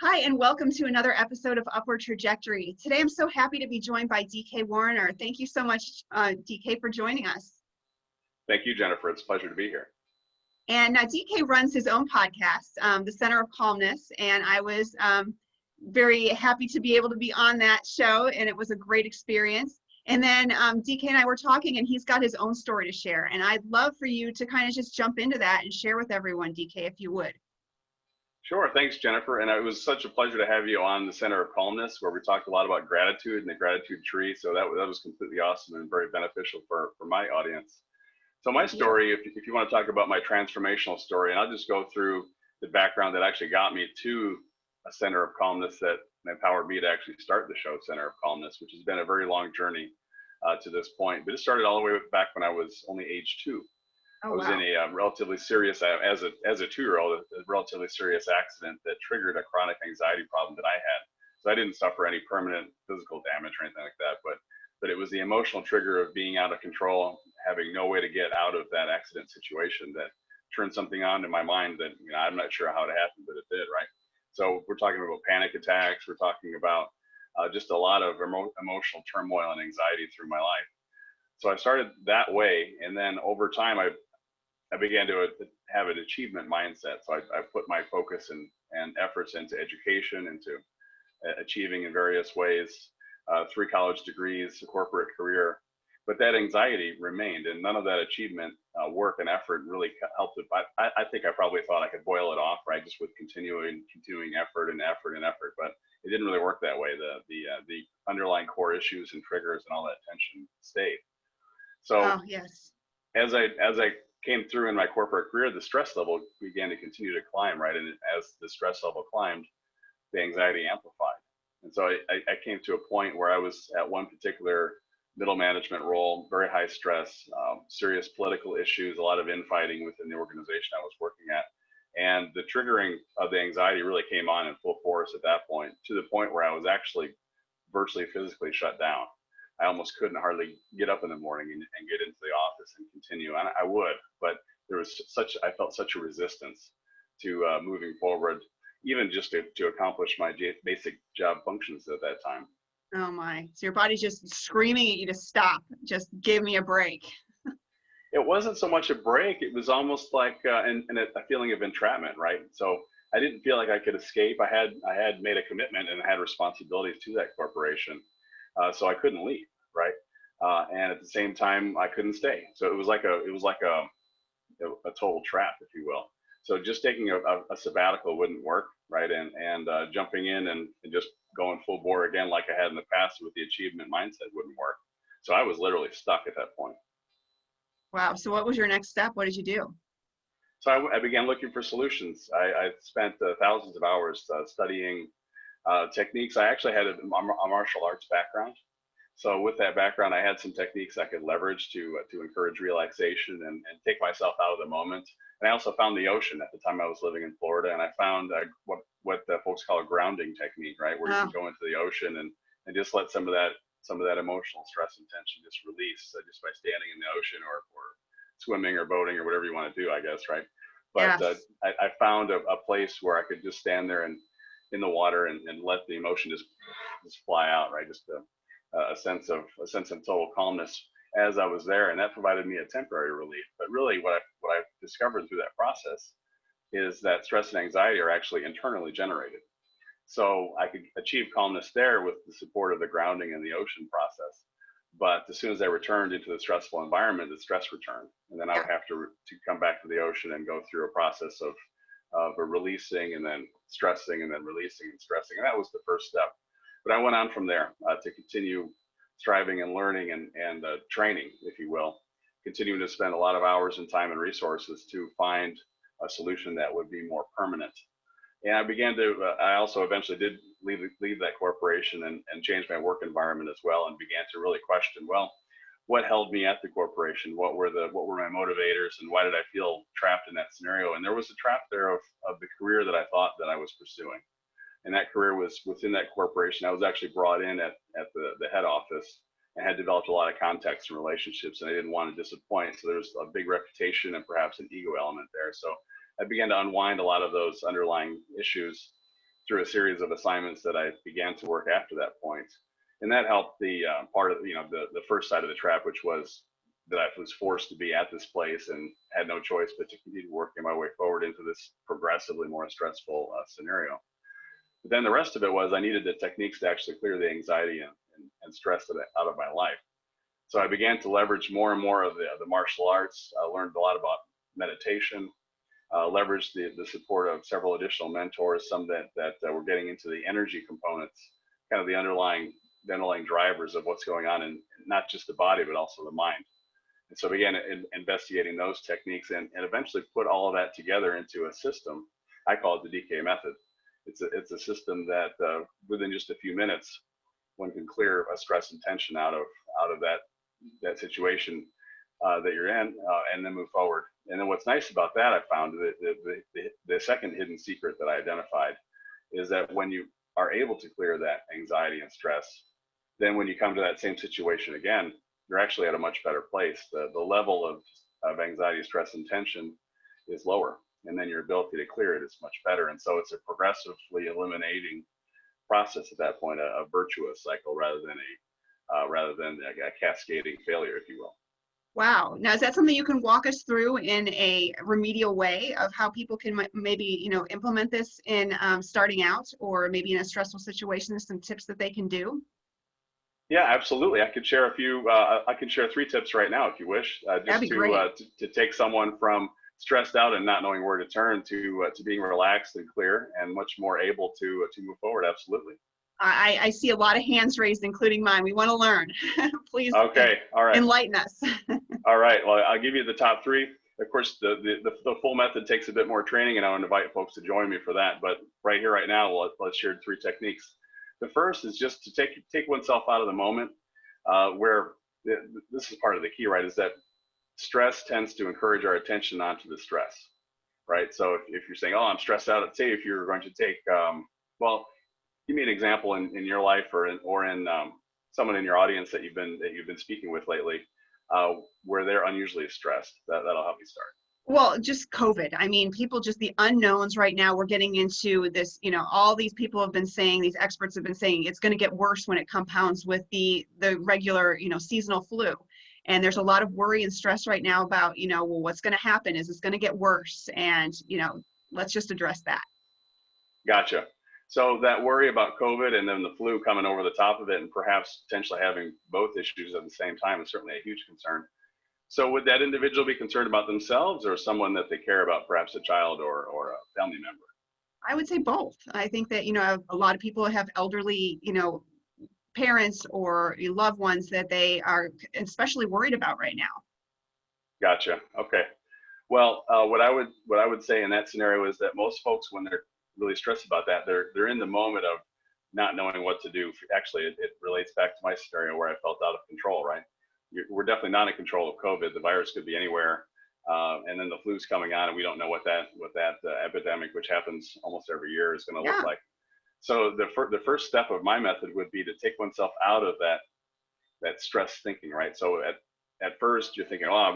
Hi, and welcome to another episode of Upward Trajectory. Today, I'm so happy to be joined by DK Warinner. Thank you so much, DK, for joining us. Thank you, Jennifer. It's a pleasure to be here. And DK runs his own podcast, The Center of Calmness, and I was very happy to be able to be on that show, and it was a great experience. And then DK and I were talking, and he's got his own story to share. And I'd love for you to kind of just jump into that and share with everyone, DK, if you would. Sure. Thanks, Jennifer. And it was such a pleasure to have you on the Center of Calmness, where we talked a lot about gratitude and the gratitude tree. So that was completely awesome and very beneficial for my audience. So my story, if you want to talk about my transformational story, and I'll just go through the background that actually got me to a Center of Calmness that empowered me to actually start the show Center of Calmness, which has been a very long journey to this point. But it started all the way back when I was only age 2. Oh, I was wow. in a relatively serious, as a 2-year-old, a relatively serious accident that triggered a chronic anxiety problem that I had. So I didn't suffer any permanent physical damage or anything like that, but it was the emotional trigger of being out of control, having no way to get out of that accident situation that turned something on in my mind that I'm not sure how it happened, but it did, right? So we're talking about panic attacks. We're talking about just a lot of emotional turmoil and anxiety through my life. So I started that way, and then over time, I began to have an achievement mindset. So I put my focus and efforts into education, into achieving in various ways, 3 college degrees, a corporate career. But that anxiety remained, and none of that achievement work and effort really helped it. I think I probably thought I could boil it off, right, just with continuing effort and effort and effort. But it didn't really work that way. The underlying core issues and triggers and all that tension stayed. So yes. as I came through in my corporate career, the stress level began to continue to climb, right? And as the stress level climbed, the anxiety amplified. And so I came to a point where I was at one particular middle management role, very high stress, serious political issues, a lot of infighting within the organization I was working at. And the triggering of the anxiety really came on in full force at that point, to the point where I was actually virtually physically shut down. I almost couldn't hardly get up in the morning and get into the office and continue. And I would, but there was I felt such a resistance to moving forward, even just to accomplish my basic job functions at that time. Oh my, so your body's just screaming at you to stop, just give me a break. It wasn't so much a break, it was almost like a feeling of entrapment, right? So I didn't feel like I could escape. I had made a commitment and had responsibilities to that corporation. So I couldn't leave, right? And at the same time, I couldn't stay. So it was like a total trap, if you will. So just taking a sabbatical wouldn't work, right? And jumping in and just going full bore again, like I had in the past with the achievement mindset, wouldn't work. So I was literally stuck at that point. Wow. So what was your next step? What did you do? So I began looking for solutions. I spent thousands of hours studying techniques. I actually had a martial arts background. So with that background, I had some techniques I could leverage to encourage relaxation and take myself out of the moment. And I also found the ocean at the time I was living in Florida, and I found what folks call a grounding technique, right, where you can go into the ocean and just let some of that emotional stress and tension just release just by standing in the ocean or swimming or boating or whatever you want to do, I guess, right? But yes. I found a place where I could just stand there and in the water and let the emotion just fly out, right? Just a sense of total calmness as I was there, and that provided me a temporary relief. But really, what I discovered through that process is that stress and anxiety are actually internally generated. So I could achieve calmness there with the support of the grounding and the ocean process. But as soon as I returned into the stressful environment, the stress returned, and then I would have to come back to the ocean and go through a process of releasing and then stressing and then releasing and stressing. And that was the first step. But I went on from there to continue striving and learning and training, if you will, continuing to spend a lot of hours and time and resources to find a solution that would be more permanent. And I also eventually did leave that corporation and change my work environment as well, and began to really question, well, what held me at the corporation? What were my motivators, and why did I feel trapped in that scenario? And there was a trap there of the career that I thought that I was pursuing. And that career was within that corporation. I was actually brought in at the head office and had developed a lot of contacts and relationships, and I didn't want to disappoint. So there's a big reputation and perhaps an ego element there. So I began to unwind a lot of those underlying issues through a series of assignments that I began to work after that point. And that helped the part of, the first side of the trap, which was that I was forced to be at this place and had no choice but to continue working my way forward into this progressively more stressful scenario. But then the rest of it was I needed the techniques to actually clear the anxiety and stress out of my life. So I began to leverage more and more of the martial arts. I learned a lot about meditation, leveraged the support of several additional mentors, some that were getting into the energy components, kind of the underlying drivers of what's going on in not just the body, but also the mind. And so I began investigating those techniques and eventually put all of that together into a system. I call it the DK method. It's a system that within just a few minutes, one can clear a stress and tension out of that situation that you're in, and then move forward. And then what's nice about that, I found that the second hidden secret that I identified is that when you are able to clear that anxiety and stress, then when you come to that same situation again, you're actually at a much better place. The level of anxiety, stress, and tension is lower, and then your ability to clear it is much better. And so it's a progressively eliminating process at that point, a virtuous cycle rather than a cascading failure, if you will. Wow. Now, is that something you can walk us through in a remedial way of how people can maybe, implement this in starting out, or maybe in a stressful situation, some tips that they can do? Yeah, absolutely. I could share I can share 3 tips right now if you wish, That'd be great. To take someone from stressed out and not knowing where to turn to being relaxed and clear and much more able to move forward. Absolutely. I see a lot of hands raised, including mine. We want to learn. Please. Okay. All right. Enlighten us. All right. Well, I'll give you the top 3. Of course, the full method takes a bit more training, and I want to invite folks to join me for that. But right here, right now, let's share 3 techniques. The first is just to take oneself out of the moment, where this is part of the key, right? Is that stress tends to encourage our attention onto the stress, right? So if you're saying, "Oh, I'm stressed out," let's say if you're going to take, well, give me an example in your life or in someone in your audience that you've been speaking with lately, where they're unusually stressed. That'll help you start. Well, just COVID. I mean, people, just the unknowns right now. We're getting into this, all these people have been saying, these experts have been saying it's going to get worse when it compounds with the regular, seasonal flu. And there's a lot of worry and stress right now about, well, what's going to happen? Is this going to get worse? And, let's just address that. Gotcha. So that worry about COVID and then the flu coming over the top of it and perhaps potentially having both issues at the same time is certainly a huge concern. So would that individual be concerned about themselves or someone that they care about, perhaps a child or a family member? I would say both. I think that, a lot of people have elderly, parents or loved ones that they are especially worried about right now. Gotcha. Okay. Well, what I would say in that scenario is that most folks, when they're really stressed about that, they're in the moment of not knowing what to do. Actually, it relates back to my scenario where I felt out of control, right? We're definitely not in control of COVID. The virus could be anywhere, and then the flu's coming on, and we don't know what that epidemic, which happens almost every year, is going to look like. So the first step of my method would be to take oneself out of that stress thinking, right? So at first you're thinking, oh,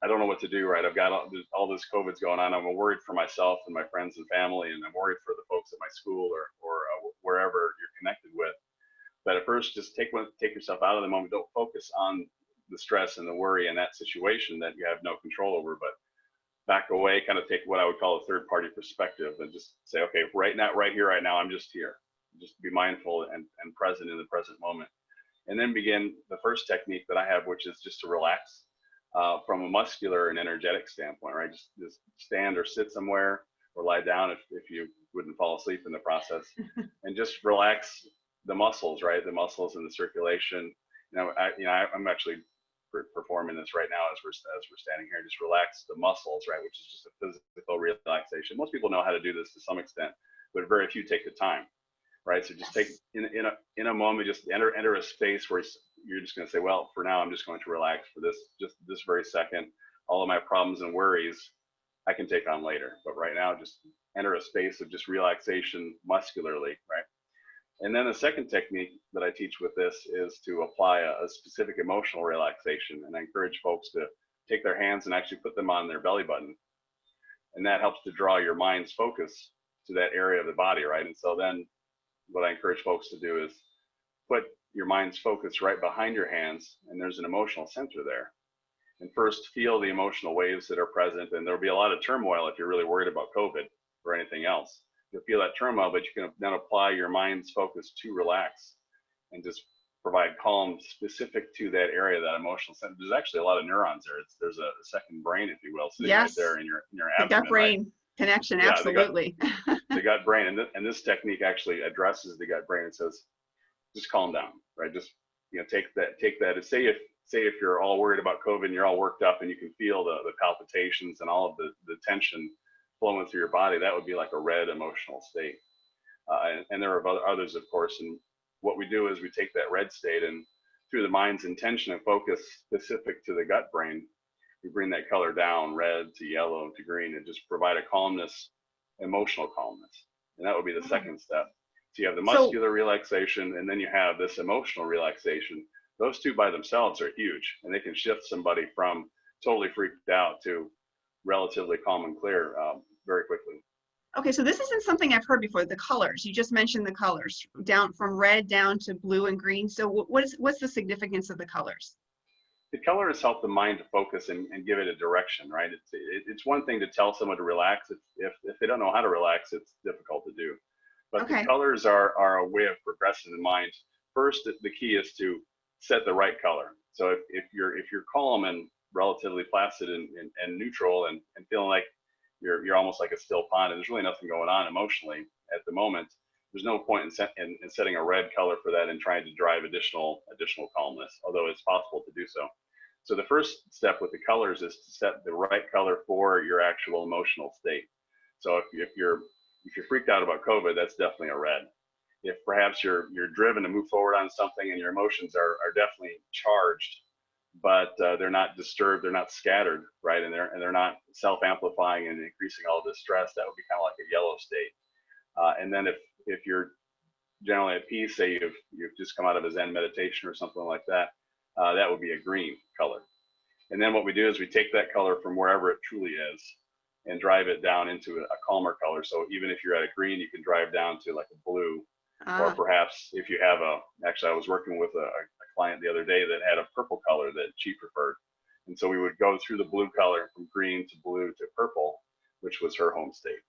I don't know what to do, right? I've got all this COVID's going on. I'm worried for myself and my friends and family, and I'm worried for the folks at my school or wherever you're connected with. But at first, just take yourself out of the moment. Don't focus on the stress and the worry in that situation that you have no control over, but back away, kind of take what I would call a third-party perspective and just say, okay, right here, right now, I'm just here. Just be mindful and present in the present moment. And then begin the first technique that I have, which is just to relax from a muscular and energetic standpoint, right? Just stand or sit somewhere or lie down if you wouldn't fall asleep in the process, and just relax the muscles, right? The muscles and the circulation. I'm actually performing this right now as we're standing here. Just relax the muscles, right? Which is just a physical relaxation. Most people know how to do this to some extent, but very few take the time, right? So just take in a moment, just enter a space where you're just going to say, well, for now, I'm just going to relax for this very second. All of my problems and worries I can take on later, but right now, just enter a space of just relaxation muscularly, right? And then the second technique that I teach with this is to apply a specific emotional relaxation. And I encourage folks to take their hands and actually put them on their belly button. And that helps to draw your mind's focus to that area of the body, right? And so then what I encourage folks to do is put your mind's focus right behind your hands, and there's an emotional center there. And first feel the emotional waves that are present, and there'll be a lot of turmoil if you're really worried about COVID or anything else. You'll feel that turmoil, but you can then apply your mind's focus to relax and just provide calm specific to that area, that emotional center. There's actually a lot of neurons there. There's a second brain, if you will, sitting right there in your abdomen. The gut-brain connection, absolutely. The gut brain, and this technique actually addresses the gut brain and says, just calm down, right? Just take that. Say if you're all worried about COVID and you're all worked up and you can feel the palpitations and all of the tension flowing through your body, that would be like a red emotional state. And there are others, of course. And what we do is we take that red state, and through the mind's intention and focus specific to the gut brain, we bring that color down, red to yellow to green, and just provide a calmness, emotional calmness. And that would be the second step. So you have the muscular relaxation, and then you have this emotional relaxation. Those two by themselves are huge, and they can shift somebody from totally freaked out to relatively calm and clear very quickly. Okay, so this isn't something I've heard before, the colors. You just mentioned the colors, down from red down to blue and green. So what's the significance of the colors? The colors help the mind to focus and give it a direction, right? It's one thing to tell someone to relax. If they don't know how to relax, it's difficult to do. But the colors are a way of progressing the mind. First, the key is to set the right color. So if you're calm and relatively placid and neutral and feeling like you're almost like a still pond, and there's really nothing going on emotionally at the moment, there's no point in setting a red color for that and trying to drive additional calmness, although it's possible to do so. So the first step with the colors is to set the right color for your actual emotional state. So if you're freaked out about COVID, that's definitely a red. If perhaps you're driven to move forward on something and your emotions are definitely charged, but they're not disturbed, they're not scattered, right? And they're not self-amplifying and increasing all this stress, that would be kind of like a yellow state. And then if you're generally at peace, say you've just come out of a Zen meditation or something like that, that would be a green color. And then what we do is we take that color from wherever it truly is and drive it down into a calmer color. So even if you're at a green, you can drive down to like a blue, or perhaps if you have actually I was working with a client the other day that had a purple color that she preferred. And so we would go through the blue color from green to blue to purple, which was her home state.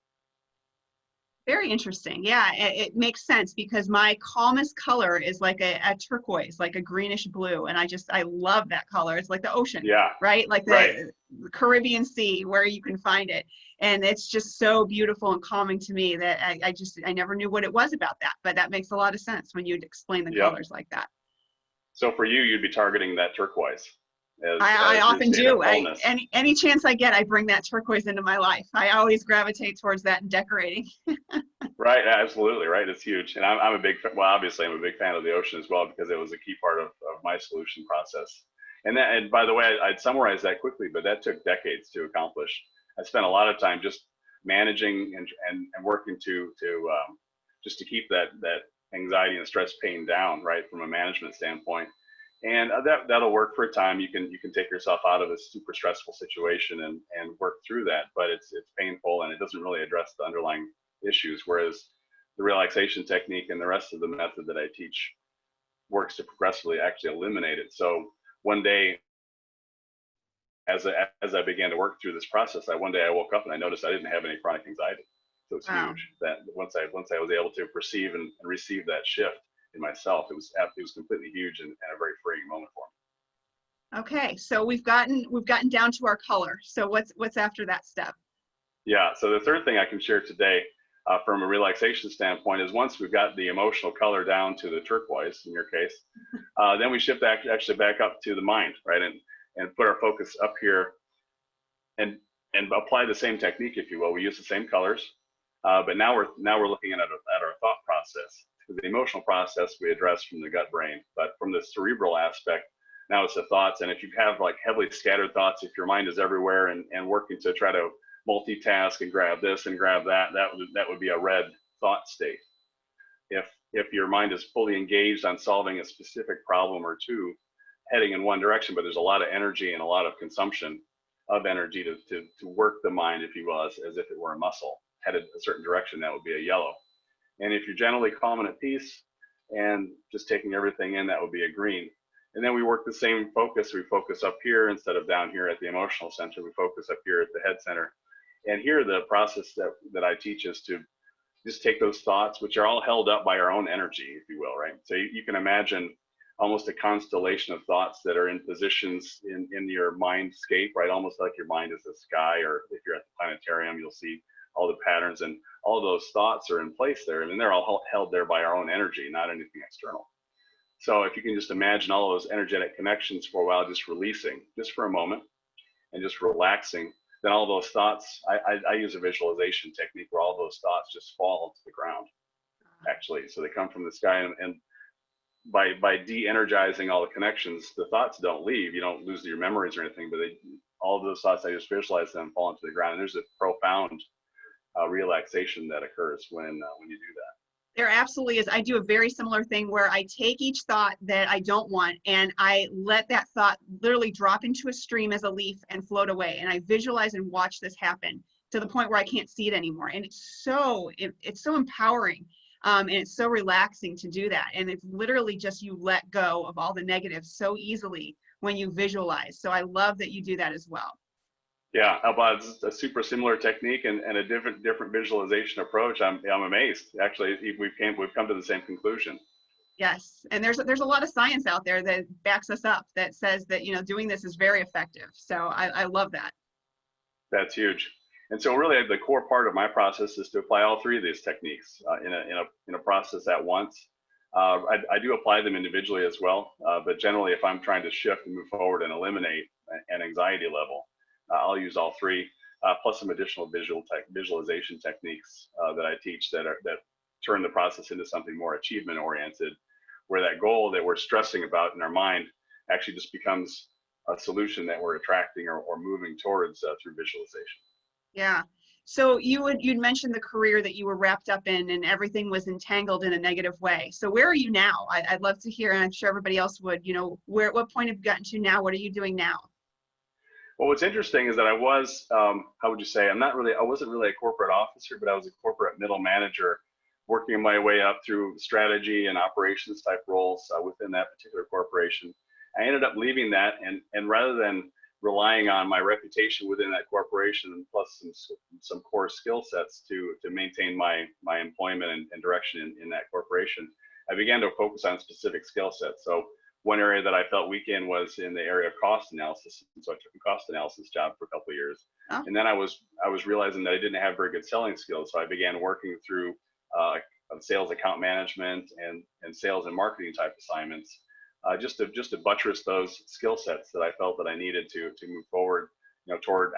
Very interesting. Yeah, it makes sense because my calmest color is like a turquoise, like a greenish blue. And I love that color. It's like the ocean, right? Like the Caribbean Sea where you can find it. And it's just so beautiful and calming to me that I never knew what it was about that, but that makes a lot of sense when you'd explain the colors like that. So for you, you'd be targeting that turquoise. I often do. Any chance I get, I bring that turquoise into my life. I always gravitate towards that in decorating. Right, absolutely, right. It's huge, and obviously I'm a big fan of the ocean as well because it was a key part of my solution process. And by the way, I'd summarize that quickly, but that took decades to accomplish. I spent a lot of time just managing and working to just to keep that anxiety and stress pain down, right, from a management standpoint. And that'll work for a time. You can take yourself out of a super stressful situation and work through that, but it's painful and it doesn't really address the underlying issues. Whereas the relaxation technique and the rest of the method that I teach works to progressively actually eliminate it. So one day, as I began to work through this process, one day I woke up and I noticed I didn't have any chronic anxiety. So it's huge that once I was able to perceive and receive that shift in myself, it was completely huge and a very freeing moment for me. Okay, so we've gotten down to our color. So what's after that step? Yeah, so the third thing I can share today from a relaxation standpoint is once we've got the emotional color down to the turquoise in your case, then we shift actually back up to the mind, right, and put our focus up here and apply the same technique, if you will. We use the same colors, but now we're looking at our thought process. The emotional process we address from the gut brain, but from the cerebral aspect, now it's the thoughts. And if you have like heavily scattered thoughts, if your mind is everywhere and working to try to multitask and grab this and grab that would be a red thought state. If your mind is fully engaged on solving a specific problem or two, heading in one direction, but there's a lot of energy and a lot of consumption of energy to work the mind, if you will, as if it were a muscle, headed a certain direction, that would be a yellow. And if you're generally calm and at peace and just taking everything in, that would be a green. And then we work the same focus. We focus up here instead of down here at the emotional center. We focus up here at the head center. And here, the process that I teach is to just take those thoughts, which are all held up by our own energy, if you will, right? So you can imagine almost a constellation of thoughts that are in positions in your mindscape, right? Almost like your mind is the sky, or if you're at the planetarium, you'll see all the patterns, and all of those thoughts are in place there, and they're all held there by our own energy, not anything external. So if you can just imagine all those energetic connections for a while, just releasing, just for a moment, and just relaxing, then all those thoughts, I use a visualization technique where all those thoughts just fall to the ground, actually. So they come from the sky, and by de-energizing all the connections, the thoughts don't leave. You don't lose your memories or anything, but all of those thoughts, I just visualize them fall into the ground. And there's a profound relaxation that occurs when you do that. There absolutely is. I do a very similar thing where I take each thought that I don't want and I let that thought literally drop into a stream as a leaf and float away. And I visualize and watch this happen to the point where I can't see it anymore. And it's so empowering. And it's so relaxing to do that. And it's literally just you let go of all the negatives so easily when you visualize. So I love that you do that as well. Yeah, it's a super similar technique and a different visualization approach. I'm amazed. Actually, we've come to the same conclusion. Yes, and there's a lot of science out there that backs us up, that says that doing this is very effective. So I love that. That's huge. And so really the core part of my process is to apply all three of these techniques in a process at once. I do apply them individually as well, but generally if I'm trying to shift and move forward and eliminate an anxiety level, I'll use all three, plus some additional visualization techniques that I teach that turn the process into something more achievement oriented, where that goal that we're stressing about in our mind actually just becomes a solution that we're attracting or moving towards through visualization. Yeah. So you'd mentioned the career that you were wrapped up in and everything was entangled in a negative way. So where are you now? I'd love to hear, and I'm sure everybody else would, what point have you gotten to now? What are you doing now? Well, what's interesting is that I was, how would you say, I wasn't really a corporate officer, but I was a corporate middle manager, working my way up through strategy and operations type roles within that particular corporation. I ended up leaving that, and rather than relying on my reputation within that corporation, plus some core skill sets to maintain my employment and direction in that corporation, I began to focus on specific skill sets. So one area that I felt weak in was in the area of cost analysis. So I took a cost analysis job for a couple of years. Oh. And then I was realizing that I didn't have very good selling skills. So I began working through sales account management and sales and marketing type assignments, just to buttress those skill sets that I felt that I needed to move forward, toward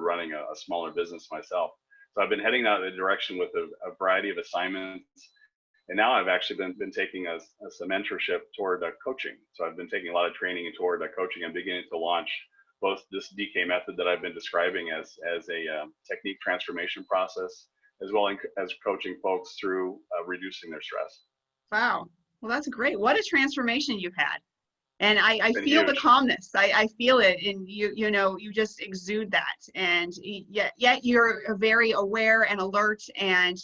running a smaller business myself. So I've been heading that direction with a variety of assignments. And now I've actually been taking some mentorship toward coaching. So I've been taking a lot of training toward coaching. I'm beginning to launch both this DK method that I've been describing as a technique transformation process, as well as coaching folks through reducing their stress. Wow. Well, that's great. What a transformation you've had. And I feel huge. The calmness. I feel it. And you just exude that. And yet you're very aware and alert. And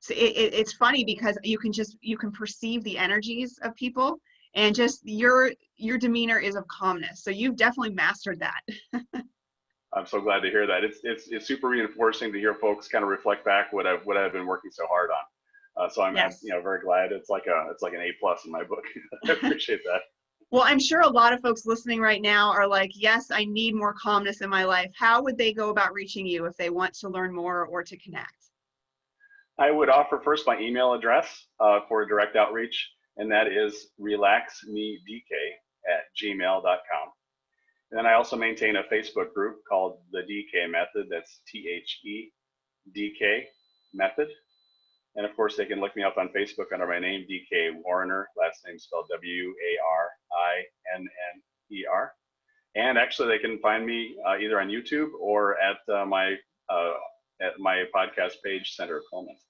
so it's funny because you can perceive the energies of people, and just your demeanor is of calmness. So you've definitely mastered that. I'm so glad to hear that. It's super reinforcing to hear folks kind of reflect back what I've been working so hard on. So I'm very glad. It's like an A+ in my book. I appreciate that. Well, I'm sure a lot of folks listening right now are like, yes, I need more calmness in my life. How would they go about reaching you if they want to learn more or to connect? I would offer first my email address for direct outreach, and that is relaxmedk@gmail.com. And then I also maintain a Facebook group called the DK Method. That's THEDK Method. And of course, they can look me up on Facebook under my name, DK Warinner, last name spelled WARINNER. And actually, they can find me either on YouTube or at my podcast page, Center of Calmness.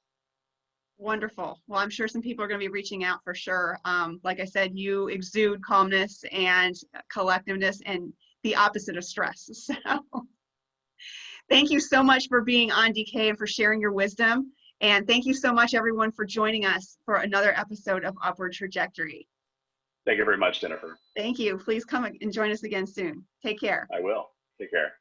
Wonderful. Well, I'm sure some people are going to be reaching out for sure. Like I said, you exude calmness and collectiveness and the opposite of stress. So Thank you so much for being on, DK, and for sharing your wisdom. And thank you so much, everyone, for joining us for another episode of Upward Trajectory. Thank you very much, Jennifer. Thank you. Please come and join us again soon. Take care. I will. Take care.